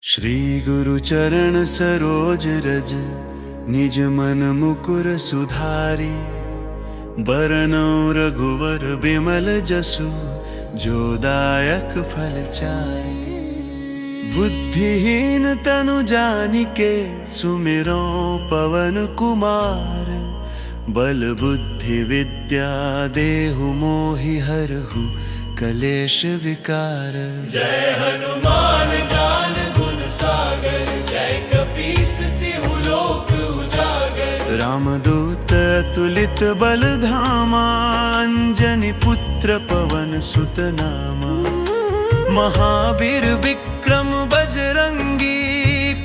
श्री गुरु चरण सरोज रज निज मन मुकुर सुधारी। बरनौ रघुवर बिमल जसु जो दायक फल चारि। बुद्धिहीन तनु जानिके सुमिरौ पवन कुमार। बल बुद्धि विद्या देहु मोहि हरहु कलेश विकार। जय हनुमान ज्ञान गुण सागर, जय कपीस तिहु लोक उजागर। रामदूत अतुलित बल धामा, अंजनी पुत्र पवन सुत नामा। महावीर विक्रम बजरंगी,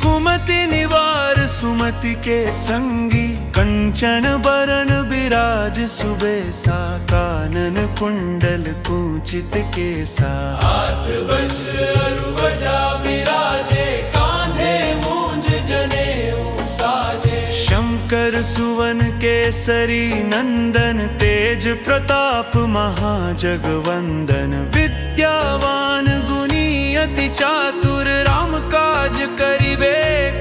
कुमति निवार सुमति के संगी। कंचन बरन बिराज सुबेसा, कानन कुंडल कुंचित केसा। हाथ वज्र अरु ध्वजा बिराजे, कांधे मूंज जनेऊ साजे। शंकर सुवन केसरी नंदन, तेज प्रताप महाजगवंदन। विद्यावान गुणी अति चातुर, राम काज करिबे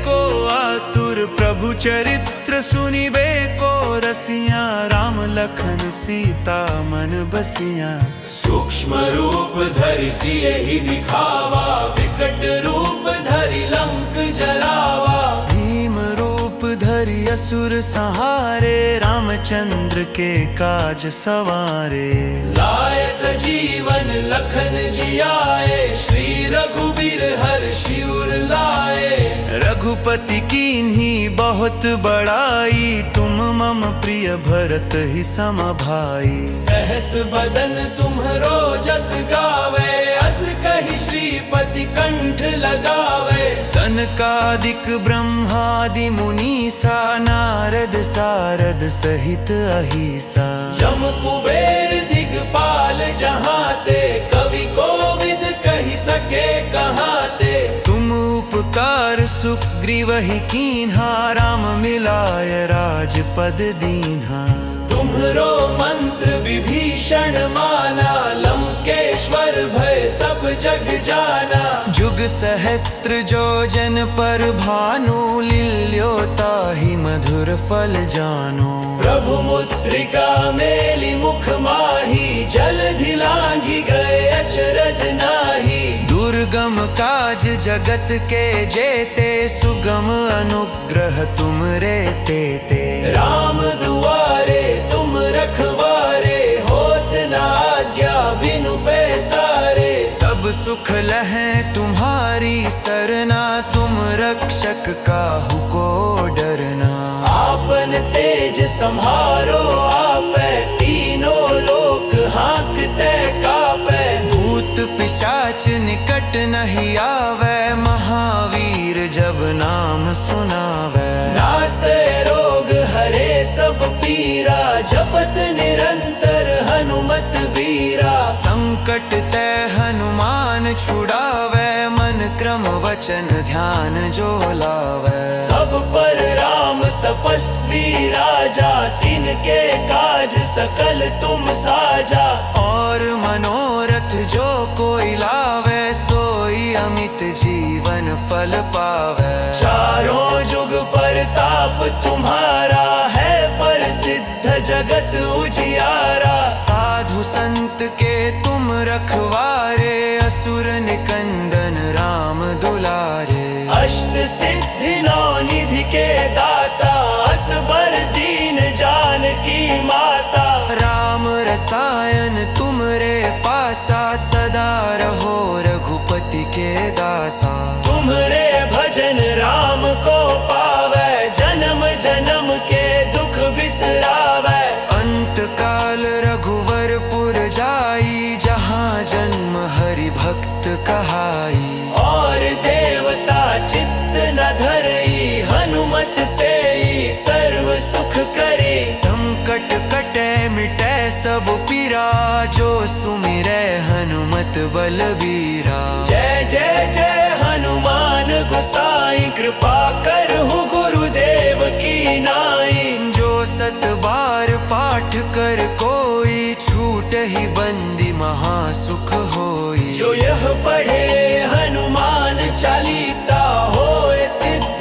को आतुर। प्रभु चरित्र सुनिबे को रसिया, राम लखन सीता मन बसिया। सूक्ष्म रूप धरि सियहि दिखावा, विकट रूप धरि लंक जरावा। भीम रूप धरि असुर सहारे, रामचंद्र के काज सवारे। लाए सजीवन लखन जियाए, श्री रघुबीर हर्षि उर लाए। रघुपति कीन्ही बहुत बड़ाई, तुम मम प्रिय भरत ही सम भाई। सहस बदन तुम्हरो जस गावे, अस कहि श्रीपति कंठ लगावे। सनकादिक ब्रह्मादि मुनीसा, नारद सारद सहित अहिसा। जम कुबेर दिगपाल जहाते, कवि कोविद कहि सके कहाते। तुम उपकार सुग्रीवहि कीन्हा, राम मिलाय राजपद दीन्हा। तुम्हरो मंत्र विभीषण माना, लंकेश्वर भय सब जग जाना। जुग सहस्त्र जो जन पर भानु, लील्योता ही मधुर फल जानो। प्रभु मुद्रिका मेलि मुख माही, जलधि लांघि गए अचरज नाहि। दुर्गम काज जगत के जेते, सुगम अनुग्रह तुम रे तेते। राम दुआरे तुम रखवारे, होत न आज्ञा बिनु पैसारे। सब सुख लहै तुम्हारी सरना, तुम रक्षक काहू को डरना। आपन तेज सम्हारो आपै, तीनों लोक हांकते कापै। भूत पिशाच निकट नहीं आवे, महावीर जब नाम सुनावे। नासै रोग हरे सब पीरा, जपत निरंतर हनुमत बीरा। संकट ते हनुमान छुड़ावे, मन क्रम वचन ध्यान जो लावे। सब पर राम तपस्वी राजा, तिनके काज सकल तुम साजा। और मनोरथ जो कोई लावे, सोई अमित जीवन फल पावे। चारों जुग परताप तुम्हारा है, प्रसिद्ध जगत उजियारा। साधु संत के तुम रखवारे, असुर निकंदन राम दुलारे। अष्ट सिद्धि नौ निधि के दाता, असबर दीन जानकी माता। राम रसायन तुमरे पासा, सदा रहो रघुपति के दासा। तुम्हरे भजन राम को पावे, जन्म जन्म के दुख बिसरावे। अंत काल रघुवरपुर जाई, जहाँ जन्म हरि भक्त कहाई। और देवता चित्त न धरई, हनुमत से ही सर्व सुख करे। संकट कटे मिटे सब पीरा, जो सुमिरै हनुमत बलबीरा। जय जय जय हनुमान गोसाई, कृपा करहु गुरुदेव की नाई। जो सत बार पाठ कर कोई, छूट ही बंदी महासुख होई। जो यह पढ़े हनुमान चालीसा,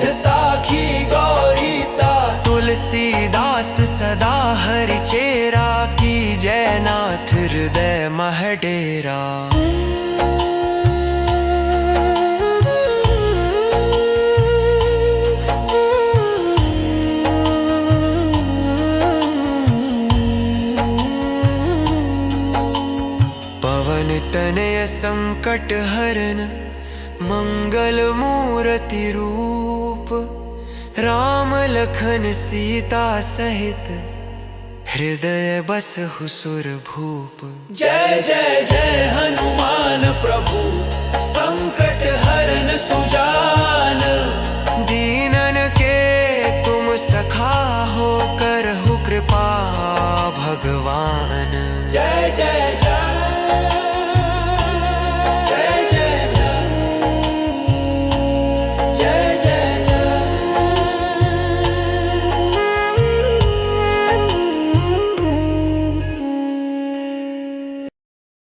सिद्ध साखी गौरी सा। तुलसीदास सदा हरि चेरा, की जयनाथ हृदय मह डेरा। पवन तनय संकट हरन, मंगल मूर्ति रूप। राम लखन सीता सहित, हृदय बसहु सुर भूप। जय जय जय हनुमान प्रभु, संकट हरन सुजान। दीनन के तुम सखा हो, करहु कृपा भगवान। जय जय जय जय जय जय जय जय जय।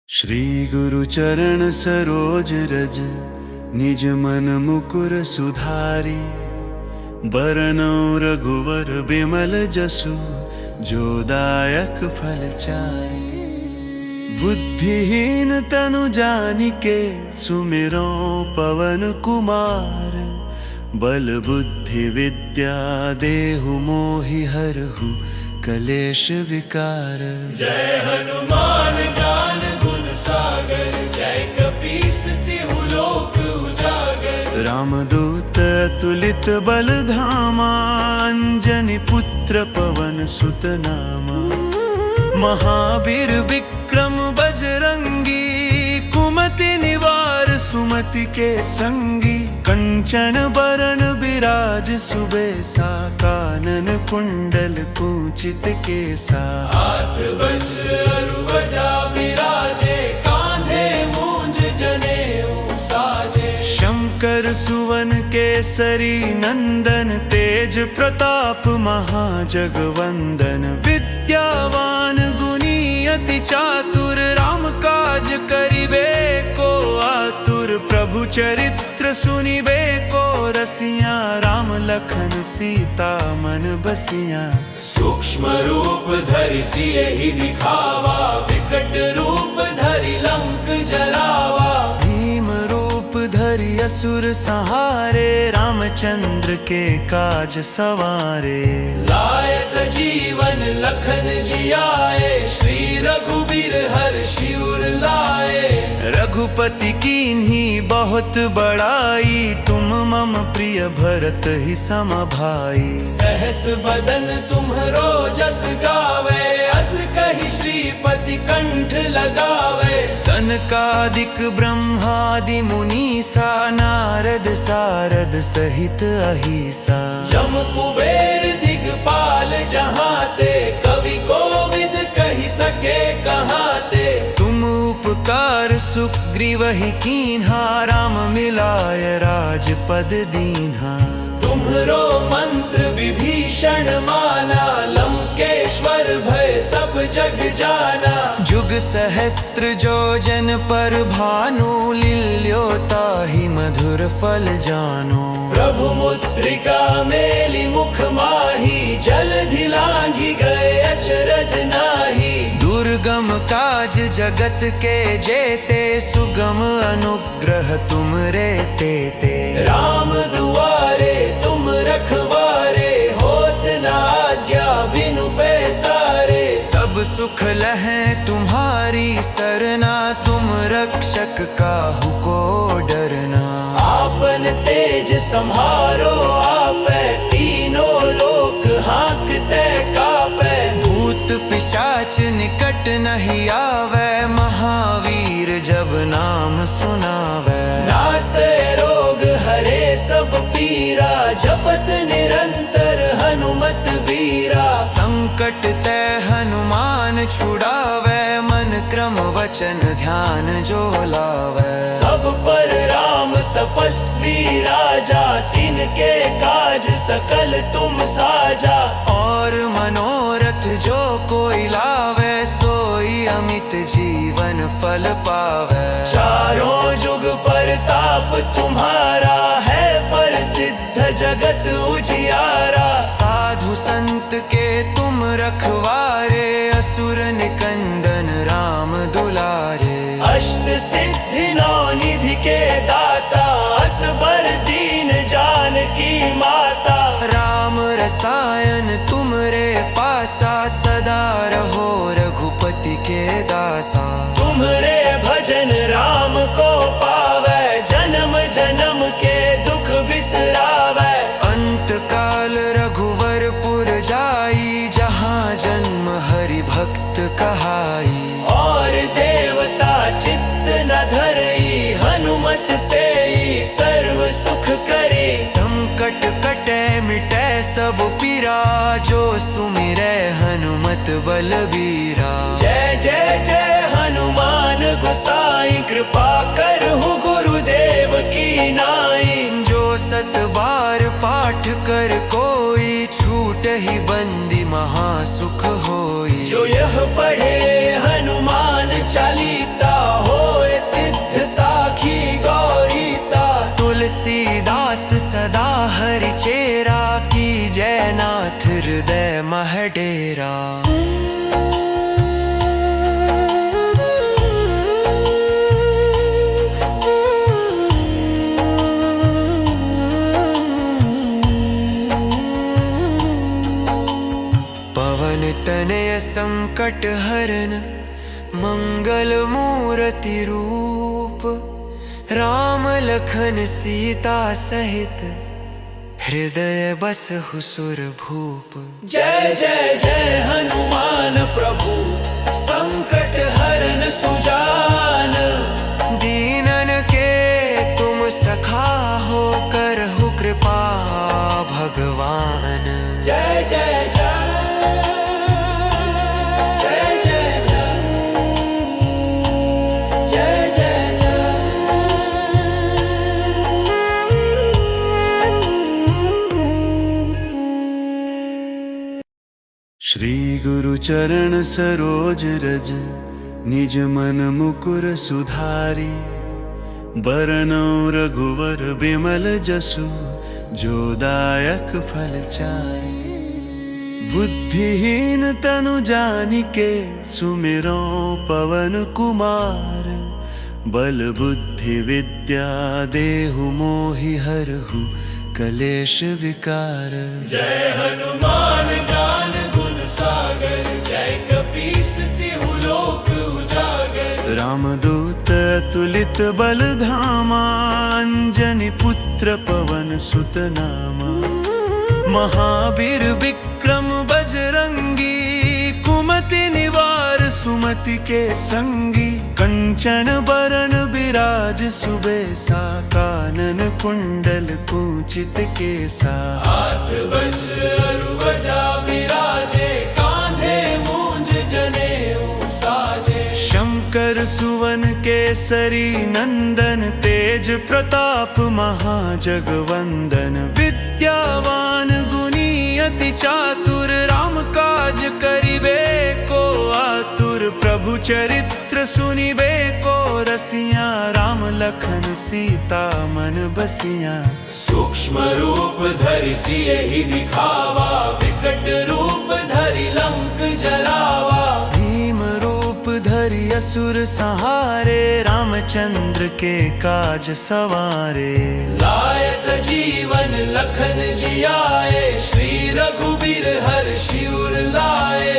श्री गुरु चरण सरोज रज, निज मन मुकुर सुधारी। बरनौ रघुवर बिमल जसु, जो दायक फल चारि। बुद्धिहीन तनु जानिके, सुमिरो पवन कुमार। बल बुद्धि विद्या देहु मोहि हरहु, कलेश विकार। जय हनुमान ज्ञान गुण सागर, जय कपीस तिहु लोक उजागर। रामदूत अतुलित बल धामा, अंजनी पुत्र पवन सुत नामा। महावीर विक्रम बजरंगी, कुमति निवार सुमति के संगी। कंचन बरन बिराज सुबेसा, कानन कुंडल कुंचित केसा। हाथ वज्र अरु ध्वजा बिराजे, कांधे मूंज जनेऊ साजे। शंकर सुवन केसरी नंदन, तेज प्रताप महाजगवंदन। विद्यावान गुणी अति चातुर, राम काज करिबे को आतुर। प्रभु चरित्र सुनिबे को रसिया, राम लखन सीता मन बसिया। सूक्ष्म रूप धरि सियहि दिखावा, विकट रूप धरि लंक जलावा। भीम रूप धरि असुर सहारे, रामचंद्र के काज सवारे। लाए सजीवन लखन जियाए, श्री रघुबीर हर्षि उर लाए। रघुपति कीन्ही बहुत बड़ाई, तुम मम प्रिय भरत ही सम भाई। सहस बदन तुम्हरो जस गावे, अस कहि श्रीपति कंठ लगावे। सनकादिक ब्रह्मादि मुनीसा, नारद सारद सहित अहिसा। जम कुबेर दिगपाल जहाते, कवि कोविद कहि सके कहाते। तुम उपकार सुग्रीवहि कीन्हा, राम मिलाय राजपद दीन्हा। तुम्हरो मंत्र विभीषण माना, लंकेश्वर भय सब जग जाना। जुग सहस्त्र जो जन पर भानु, लील्यो ताहि मधुर फल जानो। प्रभु मुद्रिका मेलि मुख माही, जलधि लांघि गए अचरज नाहि। दुर्गम काज जगत के जेते, सुगम अनुग्रह तुम रे तेते। राम दुआरे तुम रखवारे, होत न आज्ञा बिनु पैसारे। सब सुख लहै तुम्हारी सरना, तुम रक्षक काहू को डरना। आपन तेज सम्हारो आपै, तीनों लोक हाँकते कापै। भूत पिशाच निकट नहीं आवे, महावीर जब नाम सुनावे। नासै रोग हरे सब पीरा, जपत निरंतर हनुमत बीरा। संकट ते हनुमान छुड़ावे, मन क्रम वचन ध्यान जो लावे। सब पर राम तपस्वी राजा, तिनके काज सकल तुम साजा। और मनोरथ जो कोई लावे, सोई अमित जीवन फल पावे। चारों जुग परताप तुम्हारा है, प्रसिद्ध जगत उजियारा। साधु संत के तुम रखवारे, असुर निकंदन राम दुलारे। अष्ट सिद्धि नौ निधि के दाता, असबर दीन जानकी माता। राम रसायन तुमरे पासा, सदा रहो रघुपति के दासा। तुम्हरे भजन राम को पावे, जन्म जन्म के दुख बिसरावे। अंत काल रघुवरपुर जाई, जहाँ जन्म हरि भक्त कहाई। और देवता चित्त न धरई, हनुमत से ही सर्व सुख करे। संकट कटे मिटे सब पीरा, जो सुमिरै हनुमत बलबीरा। जय जय जय हनुमान गोसाई, कृपा करहु गुरुदेव की नाई। जो सत बार पाठ कर कोई, छूट ही बंदी महासुख होई। जो यह पढ़े हनुमान चालीसा, होए सिद्ध साखी गौरी सा। तुलसीदास सदा हरि चेरा, की जयनाथ हृदय मह डेरा। पवन तनय संकट हरन, मंगल मूर्ति रूप। राम लखन सीता सहित, हृदय बसहु सुर भूप। जय जय जय हनुमान प्रभु, संकट हरन सुजान। दीनन के तुम सखा हो, करहु कृपा भगवान। जय जय जय जय जय जय जय जय जय। श्री गुरु चरण सरोज रज, निज मन मुकुर सुधारी। बरनौ रघुवर बिमल जसु, जो दायक फल चारि। बुद्धिहीन तनु जानिके, सुमिरो पवन कुमार। बल बुद्धि विद्या देहु मोहि हरहु, कलेश विकार। जय हनुमान ज्ञान गुण सागर, जय कपीस तिहु लोक उजागर। रामदूत अतुलित बल धामा, अंजनी पुत्र पवन सुत नामा। महावीर विक्रम बजरंगी, कुमति निवार सुमति के संगी। कंचन बरन बिराज सुबेसा, कानन कुंडल कुंचित केसा। हाथ वज्र अरु ध्वजा बिराजे, कांधे मूंज जनेऊ साजे। शंकर सुवन केसरी नंदन, तेज प्रताप महाजगवंदन। विद्यावान गुणी अति चातुर, राम काज करिबे को आतुर। प्रभु चरित्र सुनिबे को रसिया, राम लखन सीता मन बसिया। सूक्ष्म रूप धरि सियहि दिखावा, विकट रूप धरि लंक जरावा। भीम रूप धरि असुर संहारे, रामचंद्र के काज सवारे। लाए सजीवन लखन जियाए, श्री रघुबीर हर्षि उर लाए।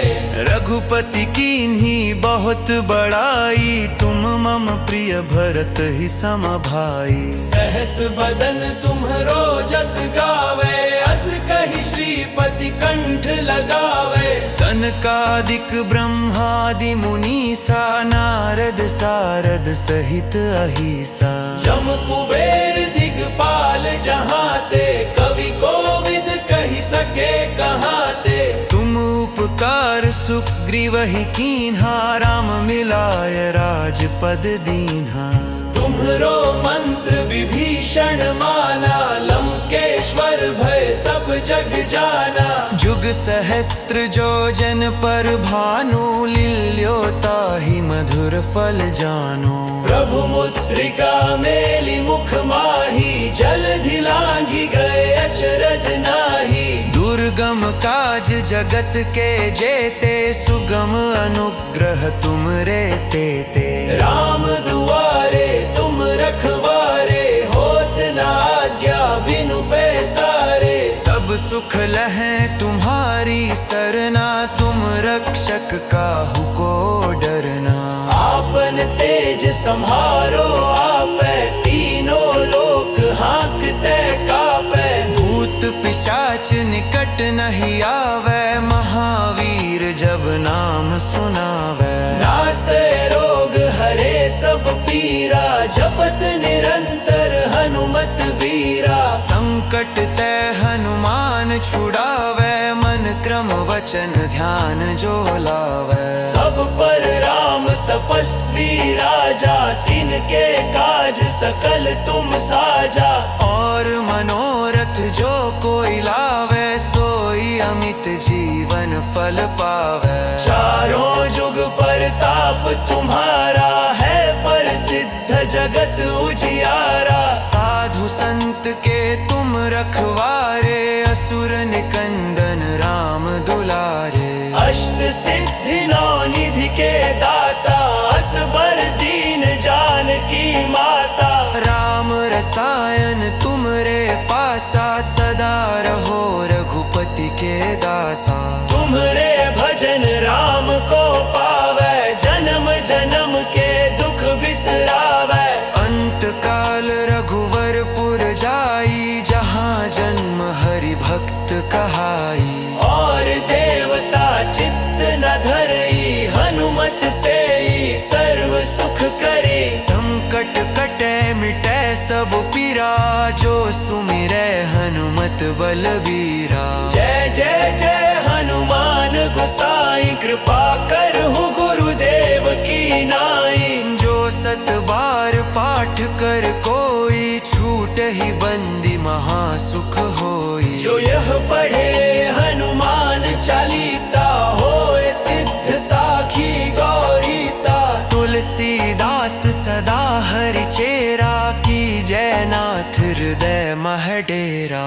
रघुपति कीन्ही बहुत बड़ाई, तुम मम प्रिय भरत ही सम भाई। सहस बदन तुम्हरो जस गावे, अस कहि श्रीपति कंठ लगावे। सनकादिक ब्रह्मादि मुनीसा, नारद सारद सहित अहिसा। जम कुबेर दिगपाल जहाते, कवि कोविद कहि सके कहाते। तुम उपकार सुग्रीवहि कीन्हा, राम मिलाय राजपद दीन्हा। तुम्हरो मंत्र विभीषण माना, लंकेश्वर भय सब जग जाना। जुग सहस्त्र जो जन पर भानु, लील्यो ताहि मधुर फल जानो। प्रभु मुद्रिका मेलि मुख माही, जलधि लांघि गए अचर काज जगत के जेते, सुगम अनुग्रह तुम रे तेते। राम दुआरे तुम रखवारे, होत न आज्ञा बिनु पैसारे। सब सुख लहें तुम्हारी सरना, तुम रक्षक काहू को डरना। आपन तेज संहारो आपे, तीनों लोक हाँकते कापे। भूत पिशाच निकट नहीं आवे, महावीर जब नाम सुनावे। नासे रोग हरे सब पीरा, जपत निरंतर हनुमत वीरा। संकट ते हनुमान छुड़ावे, मन क्रम वचन ध्यान जो लावे। सब पर राम तपस्वी राजा, तिनके काज सकल तुम साजा। और मनोरथ जो कोई लावे, सोई अमित जीवन फल पावे। चारों जुग परताप तुम्हारा है, प्रसिद्ध जगत उजियारा। साधु संत के तुम रखवारे, असुर निकंदन राम दुलारे। अष्ट सिद्धि नौ निधि के दाता, असबर दीन जानकी माता। राम रसायन तुम रे पासा, सदा रहो रघुपति के दासा। तुम्हरे भजन राम को पावे, जन्म जन्म के दुख बिसरावे। अंत काल रघुवरपुर जाई, जहाँ जन्म हरि भक्त कहाई। और देवता चित्त न धरई, हनुमत से ही सर्व सुख करे। संकट कटे मिटे सब पीरा, जो सुमिरै हनुमत बलबीरा। जय जय जय हनुमान गोसाई, कृपा करहु गुरुदेव की नाई। जो सत बार पाठ कर कोई, छूट ही बंदी महासुख होई। जो यह पढ़े हनुमान चालीसा, होए सिद्ध साखी गौरी सा। तुलसीदास सदा हरि चेरा, की जयनाथ हृदय मह डेरा।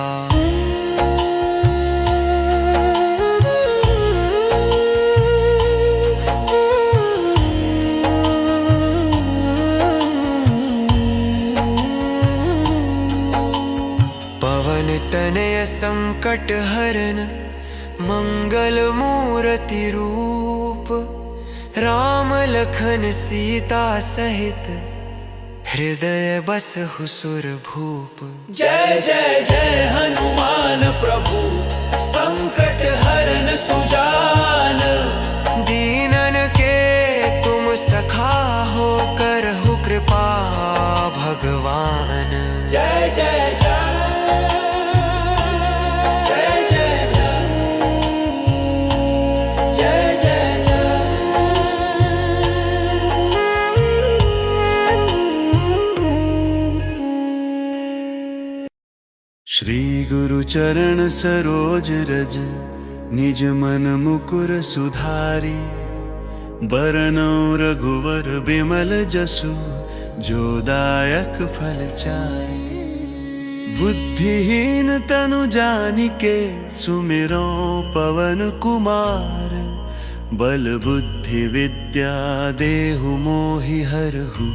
पवन तनय संकट हरन, मंगल मूर्ति रूप। राम लखन सीता सहित, हृदय बसहु सुर भूप। जय जय जय हनुमान प्रभु, संकट हरन सुजान। दीनन के तुम सखा हो, करहु कृपा भगवान। जय जय जय जय जय जय जय जय। श्री गुरु चरण सरोज रज, निज मन मुकुर सुधारी। बरनौ रघुवर बिमल जसु, जो दायक फल चारि। बुद्धिहीन तनु जानिके, सुमिरो पवन कुमार। बल बुद्धि विद्या देहु मोहि हरहु,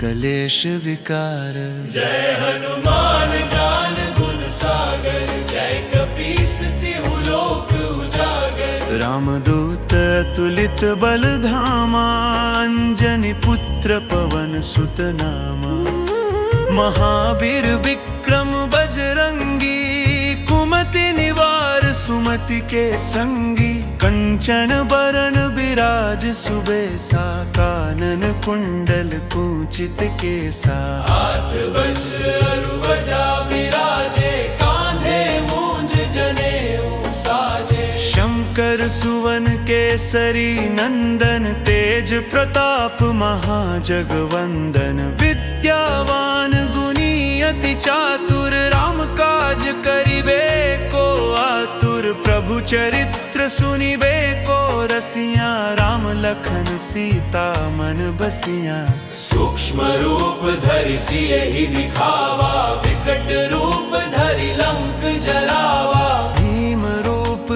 कलेश विकार। जय हनुमान ज्ञान गुण सागर, जय कपीस तिहु लोक उजागर। रामदूत अतुलित बल धामा, अंजनी पुत्र पवन सुत नामा। महावीर विक्रम बजरंगी, कुमति निवार सुमति के संगी। कंचन बरन बिराज सुबेसा, कानन कुंडल कुंचित केसा। हाथ वज्र अरु ध्वजा बिराजे, कांधे मूंज जनेऊ साजे। शंकर सुवन केसरी नंदन, तेज प्रताप महाजगवंदन। विद्यावान गुणी अति चातुर, राम काज करिबे को आतुर। प्रभु चरित्र सुनिबे को रसिया, राम लखन सीता मन बसिया। सूक्ष्म रूप धरि सियहि दिखावा, विकट रूप धरि लंक जलावा। भीम रूप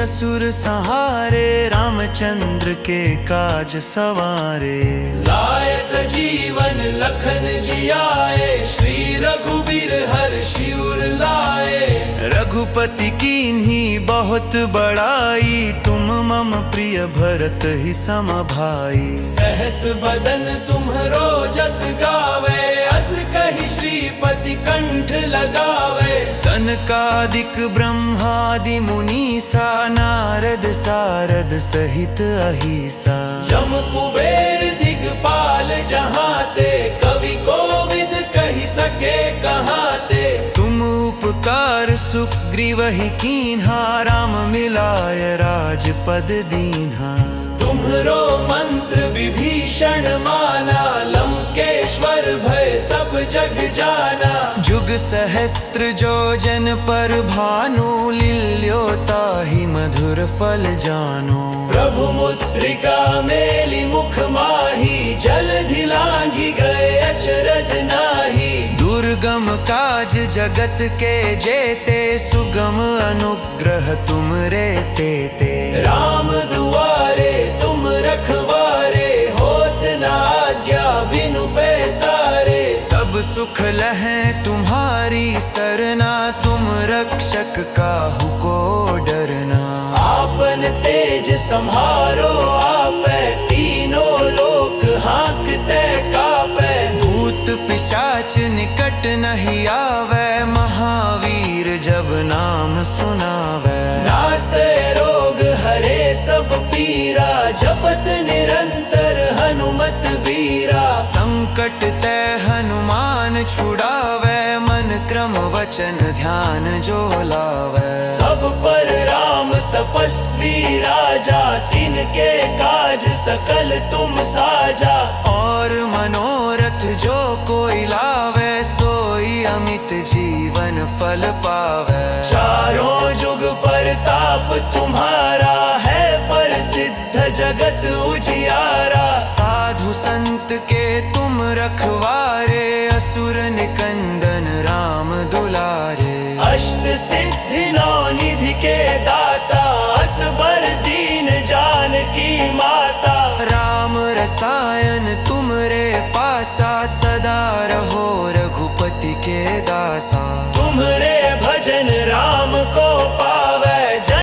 असुर संहारे, रामचंद्र के काज सवारे। लाए सजीवन लखन जियाए, श्री रघुबीर हर्षि उर लाए। रघुपति कीन्ही बहुत बड़ाई, तुम मम प्रिय भरत ही सम भाई। सहस बदन तुम्हरो जस गावे, अस कहि श्रीपति कंठ लगावे। सनकादिक ब्रह्मादि मुनीसा, नारद सारद सहित अहिसा। जम कुबेर दिगपाल जहाते, कवि कोविद कहि सके कहाते। तुम उपकार सुग्रीव ही कीन्हा, राम मिलाय राजपद दीन्हा। तुम्हरो मंत्र विभीषण माना, लंकेश्वर भय सब जग जाना। जुग सहस्त्र जो जन पर भानु, लील्योता ही मधुर फल जानो। प्रभु मुद्रिका मेली मुख माही, जलधि लांघि गए अचरज नाही। दुर्गम काज जगत के जेते, सुगम अनुग्रह तुम रे तेते। राम दुआरे तुम रखवारे, होत न आज्ञा बिनु पैसारे। सब सुख लहै तुम्हारी सरना, तुम रक्षक काहू को डरना। आपन तेज सम्हारो आपै, तीनों लोक हाँकते कापै। भूत पिशाच निकट नहीं आवे, महावीर जब नाम सुनावे। नासै रोग हरे सब पीरा, जपत निरंतर हनुमत बीरा। संकट ते हनुमान छुड़ावे, मन क्रम वचन ध्यान जो लावे। सब पर राम तपस्वी राजा, तिनके काज सकल तुम साजा। और मनोरथ जो कोई लावे, सोई अमित जीवन फल पावे। चारों जुग परताप तुम्हारा है, प्रसिद्ध जगत उजियारा। साधु संत के तुम रखवारे, असुर निकंदन राम दुलारे। अष्ट सिद्धि नौ निधि के दाता, असबर दीन जानकी माता। राम रसायन तुमरे पासा, सदा रहो रघुपति के दासा। तुम्हरे